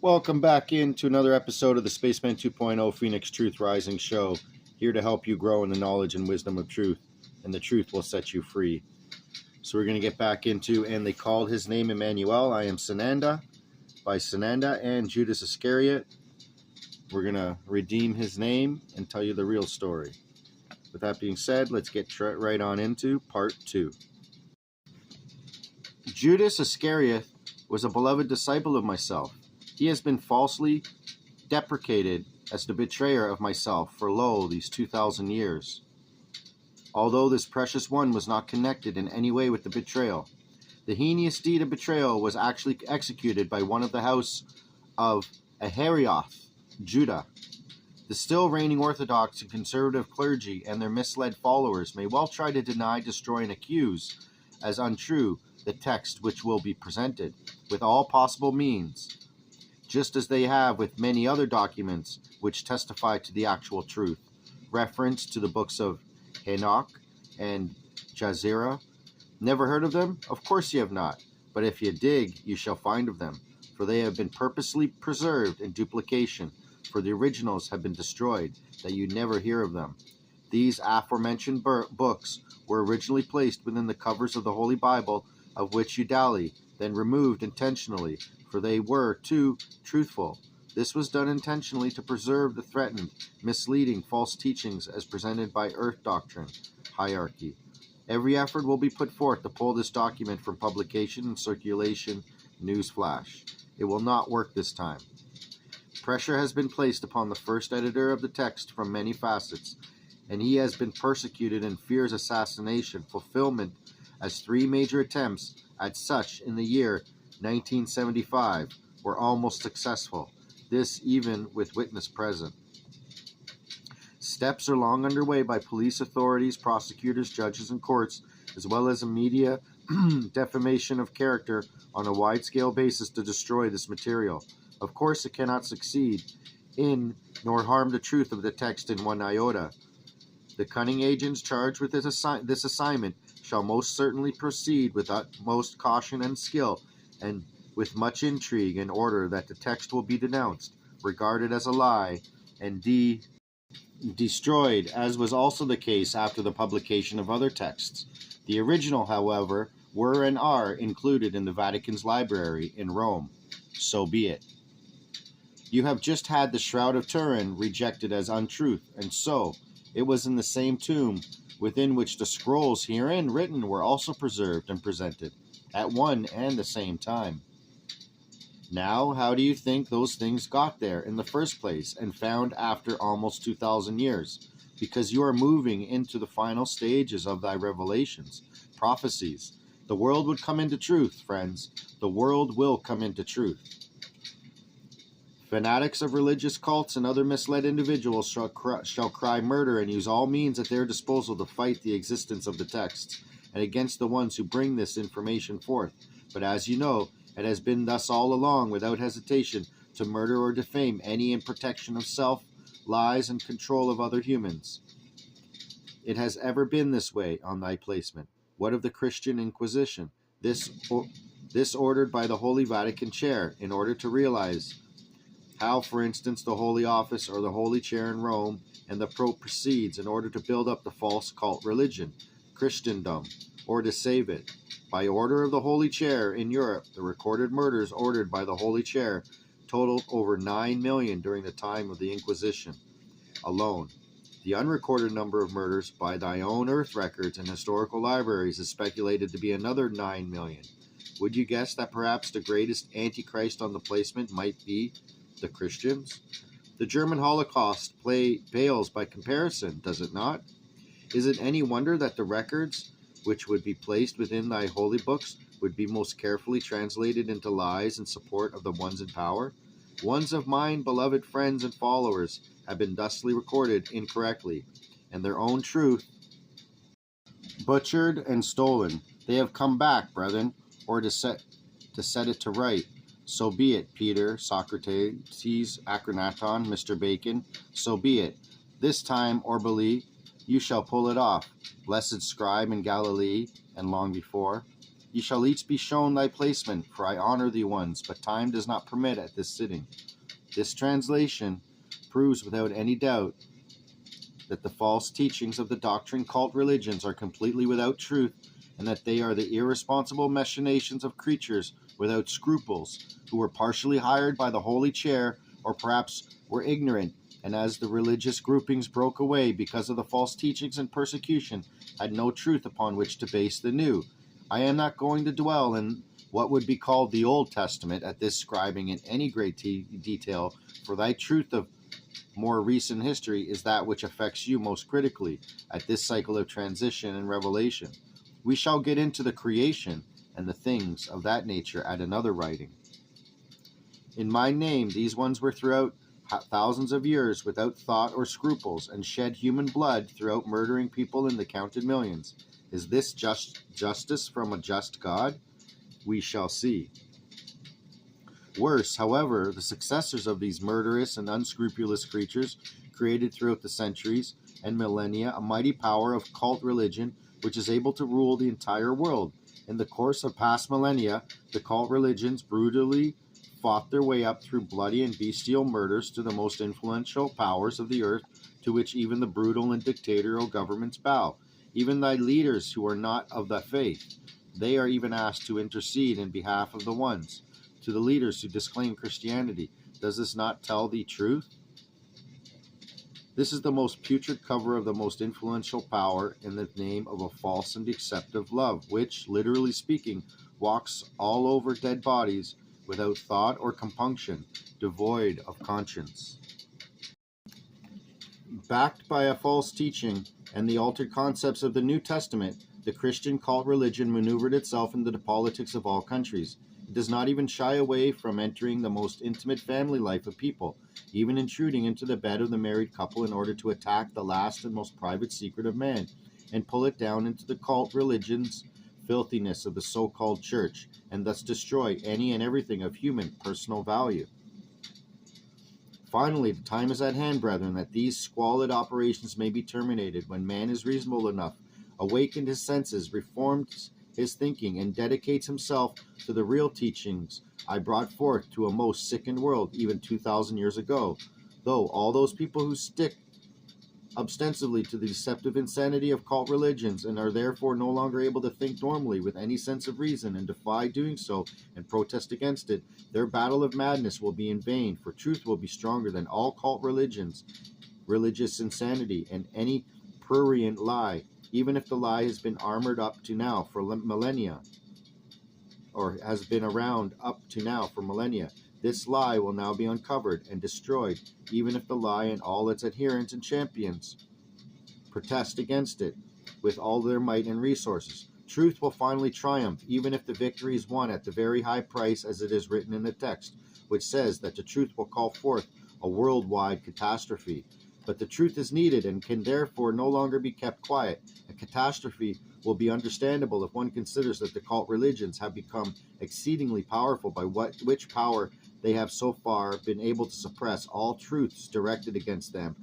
Welcome back into another episode of the Spaceman 2.0 Phoenix Truth Rising Show, here to help you grow in the knowledge and wisdom of truth, and the truth will set you free. So we're going to get back into, and they called his name IMMANUEL. I am SANANDA, by SANANDA and Judas Iscarioth. We're going to redeem his name and tell you the real story. With that being said, let's get right on into part 2. Judas Iscarioth was a beloved disciple of myself. He has been falsely deprecated as the betrayer of myself for lo, these 2,000 years. Although this precious one was not connected in any way with the betrayal, the heinous deed of betrayal was actually executed by one of the house of Iscarioth, Judah. The still reigning Orthodox and conservative clergy and their misled followers may well try to deny, destroy, and accuse as untrue the text which will be presented, with all possible means, just as they have with many other documents which testify to the actual truth. Reference to the books of Enoch and Jazera. Never heard of them? Of course you have not. But if you dig, you shall find of them, for they have been purposely preserved in duplication, for the originals have been destroyed, that you never hear of them. These aforementioned books were originally placed within the covers of the Holy Bible, of which you dally, then removed intentionally, for they were too truthful. This was done intentionally to preserve the threatened, misleading, false teachings as presented by Earth Doctrine hierarchy. Every effort will be put forth to pull this document from publication and circulation. Newsflash. It will not work this time. Pressure has been placed upon the first editor of the text from many facets, and he has been persecuted and fears assassination, fulfillment, as 3 major attempts at such in the year 1975 were almost successful, this even with witness present. Steps are long underway by police authorities, prosecutors, judges, and courts, as well as a media defamation of character on a wide-scale basis to destroy this material. Of course, it cannot succeed in nor harm the truth of the text in one iota. The cunning agents charged with this assignment shall most certainly proceed with utmost caution and skill, and with much intrigue, in order that the text will be denounced, regarded as a lie, and destroyed, as was also the case after the publication of other texts. The original, however, were and are included in the Vatican's library in Rome. So be it. You have just had the Shroud of Turin rejected as untruth, and so it was in the same tomb within which the scrolls herein written were also preserved and presented at one and the same time. Now, how do you think those things got there in the first place and found after almost 2,000 years? Because you are moving into the final stages of thy revelations, prophecies. The world would come into truth, friends. The world will come into truth. Fanatics of religious cults and other misled individuals shall cry murder and use all means at their disposal to fight the existence of the texts and against the ones who bring this information forth. But as you know, it has been thus all along, without hesitation, to murder or defame any in protection of self, lies, and control of other humans. It has ever been this way on thy placement. What of the Christian Inquisition? This ordered by the Holy Vatican Chair, in order to realize how, for instance, the Holy Office or the Holy Chair in Rome and the Pope proceeds in order to build up the false cult religion, Christendom, or to save it. By order of the Holy Chair in Europe, the recorded murders ordered by the Holy Chair totaled over 9 million during the time of the Inquisition alone. The unrecorded number of murders by thy own earth records and historical libraries is speculated to be another 9 million. Would you guess that perhaps the greatest antichrist on the placement might be the Christians? The German Holocaust pales by comparison, does it not? Is it any wonder that the records which would be placed within thy holy books would be most carefully translated into lies in support of the ones in power? Ones of mine beloved friends and followers have been thusly recorded incorrectly, and their own truth butchered and stolen. They have come back, brethren, or to set it to right. So be it, Peter, Socrates, Akhenaton, Mr. Bacon, so be it. This time, or believe, you shall pull it off, blessed scribe in Galilee, and long before. Ye shall each be shown thy placement, for I honor thee ones, but time does not permit at this sitting. This translation proves without any doubt that the false teachings of the doctrine cult religions are completely without truth, and that they are the irresponsible machinations of creatures without scruples, who were partially hired by the holy chair, or perhaps were ignorant, and as the religious groupings broke away because of the false teachings and persecution, had no truth upon which to base the new. I am not going to dwell in what would be called the Old Testament at this scribing in any great detail, for thy truth of more recent history is that which affects you most critically at this cycle of transition and revelation. We shall get into the creation and the things of that nature at another writing. In my name these ones were throughout thousands of years without thought or scruples, and shed human blood throughout murdering people in the counted millions. Is this justice from a just God? We shall see. Worse, however, the successors of these murderous and unscrupulous creatures created throughout the centuries and millennia a mighty power of cult religion which is able to rule the entire world. In the course of past millennia, the cult religions brutally fought their way up through bloody and bestial murders to the most influential powers of the earth, to which even the brutal and dictatorial governments bow. Even thy leaders who are not of the faith, they are even asked to intercede in behalf of the ones. To the leaders who disclaim Christianity, does this not tell thee truth? This is the most putrid cover of the most influential power in the name of a false and deceptive love, which, literally speaking, walks all over dead bodies without thought or compunction, devoid of conscience. Backed by a false teaching and the altered concepts of the New Testament, the Christian cult religion maneuvered itself into the politics of all countries. It does not even shy away from entering the most intimate family life of people, even intruding into the bed of the married couple in order to attack the last and most private secret of man, and pull it down into the cult religion's filthiness of the so-called church, and thus destroy any and everything of human personal value. Finally, the time is at hand, brethren, that these squalid operations may be terminated, when man is reasonable enough, awakened his senses, reformed his thinking, and dedicates himself to the real teachings I brought forth to a most sickened world even 2,000 years ago. Though all those people who stick ostensibly to the deceptive insanity of cult religions and are therefore no longer able to think normally with any sense of reason and defy doing so and protest against it, their battle of madness will be in vain, for truth will be stronger than all cult religions, religious insanity, and any prurient lie, even if the lie has been armored up to now for millennia, or has been around up to now for millennia. This lie will now be uncovered and destroyed, even if the lie and all its adherents and champions protest against it with all their might and resources. Truth will finally triumph, even if the victory is won at the very high price, as it is written in the text, which says that the truth will call forth a worldwide catastrophe. But the truth is needed and can therefore no longer be kept quiet. A catastrophe will be understandable if one considers that the cult religions have become exceedingly powerful, by which power they have so far been able to suppress all truths directed against them,